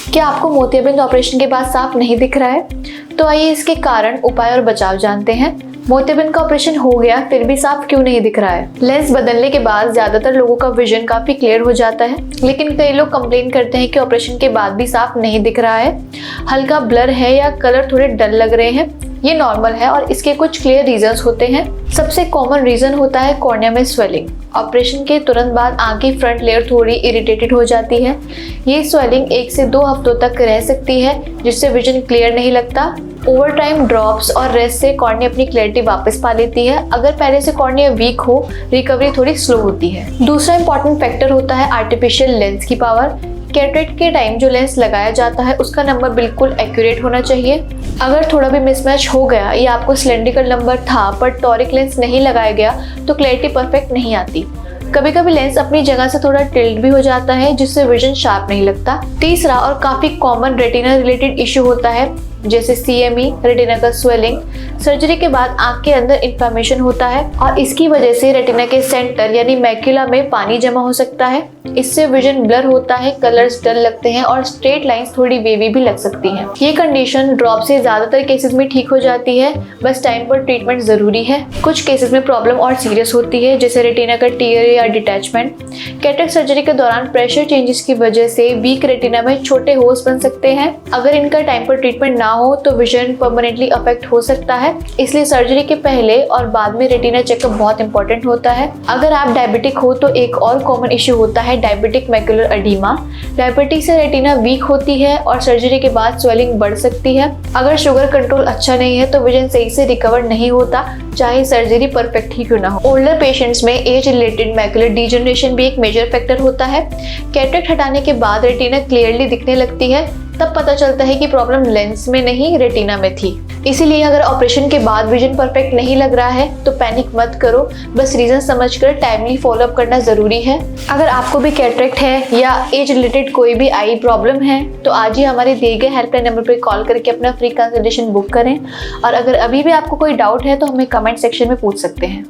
क्या आपको मोतियाबिंद ऑपरेशन के बाद साफ नहीं दिख रहा है? तो आइए इसके कारण, उपाय और बचाव जानते हैं। मोतियाबिंद का ऑपरेशन हो गया फिर भी साफ क्यों नहीं दिख रहा है? लेंस बदलने के बाद ज्यादातर लोगों का विजन काफी क्लियर हो जाता है, लेकिन कई लोग कंप्लेन करते हैं कि ऑपरेशन के बाद भी साफ नहीं दिख रहा है, हल्का ब्लर है या कलर थोड़े डल लग रहे हैं। ये नॉर्मल है और इसके कुछ क्लियर रीजंस होते हैं। सबसे कॉमन रीजन होता है कॉर्निया में स्वेलिंग। ऑपरेशन के तुरंत बाद आंख की फ्रंट लेयर थोड़ी इरिटेटेड हो जाती है। ये स्वेलिंग 1 से 2 हफ्तों तक रह सकती है, जिससे विजन क्लियर नहीं लगता। ओवर टाइम ड्रॉप्स और रेस्ट से कॉर्निया अपनी क्लैरिटी वापस पा लेती है। अगर पहले से कॉर्निया वीक हो, रिकवरी थोड़ी स्लो होती है। दूसरा इंपॉर्टेंट फैक्टर होता है आर्टिफिशियल लेंस की पावर। कैटरेक्ट के टाइम जो लेंस लगाया जाता है उसका नंबर बिल्कुल एक्यूरेट होना चाहिए। अगर थोड़ा भी मिसमैच हो गया या आपको सिलेंड्रिकल नंबर था पर टॉरिक लेंस नहीं लगाया गया तो क्लैरिटी परफेक्ट नहीं आती। कभी कभी लेंस अपनी जगह से थोड़ा टिल्ट भी हो जाता है, जिससे विजन शार्प नहीं लगता। तीसरा और काफी कॉमन रेटिना रिलेटेड इश्यू होता है, जैसे CME, रेटिना का स्वेलिंग। सर्जरी के बाद आंख के अंदर इन्फ्लेमेशन होता है और इसकी वजह से रेटिना के सेंटर यानी मैक्यूला में पानी जमा हो सकता है। इससे विजन ब्लर होता है, कलर्स डल लगते हैं और स्ट्रेट लाइंस थोड़ी वेवी भी लग सकती हैं। ये कंडीशन ड्रॉप से ज्यादातर केसेस में ठीक हो जाती है, बस टाइम पर ट्रीटमेंट जरूरी है। कुछ केसेस में प्रॉब्लम और सीरियस होती है, जैसे रेटिना का टीयर या डिटैचमेंट। कैटरेक्ट सर्जरी के दौरान प्रेशर चेंजेस की वजह से वीक रेटिना में छोटे होल्स बन सकते हैं। अगर इनका टाइम पर ट्रीटमेंट ना हो तो विजन परमानेंटली अफेक्ट हो सकता है। इसलिए सर्जरी के पहले और बाद में रेटिना चेकअप बहुत इंपॉर्टेंट होता है। अगर आप डायबिटिक हो तो एक और कॉमन इश्यू होता है डायबिटिक मैक्युलर एडीमा। डायबिटीज से रेटिना वीक होती है और सर्जरी के बाद स्वेलिंग बढ़ सकती है। अगर शुगर कंट्रोल अच्छा नहीं है तो विजन सही से रिकवर नहीं होता, चाहे सर्जरी परफेक्ट ही क्यों ना हो। ओल्डर पेशेंट्स में एज रिलेटेड मैक्युलर डिजनरेशन भी एक मेजर फैक्टर होता है। कैटरेक्ट हटाने के बाद रेटिना क्लियरली दिखने लगती है, तब पता चलता है कि प्रॉब्लम लेंस में नहीं रेटिना में थी। इसीलिए अगर ऑपरेशन के बाद विजन परफेक्ट नहीं लग रहा है तो पैनिक मत करो, बस रीजन समझकर टाइमली फॉलोअप करना जरूरी है। अगर आपको भी कैटरेक्ट है या एज रिलेटेड कोई भी आई प्रॉब्लम है तो आज ही हमारे दिए गए हेल्पलाइन नंबर पर कॉल करके अपना फ्री कंसल्टेशन बुक करें। और अगर अभी भी आपको कोई डाउट है तो हमें कमेंट सेक्शन में पूछ सकते हैं।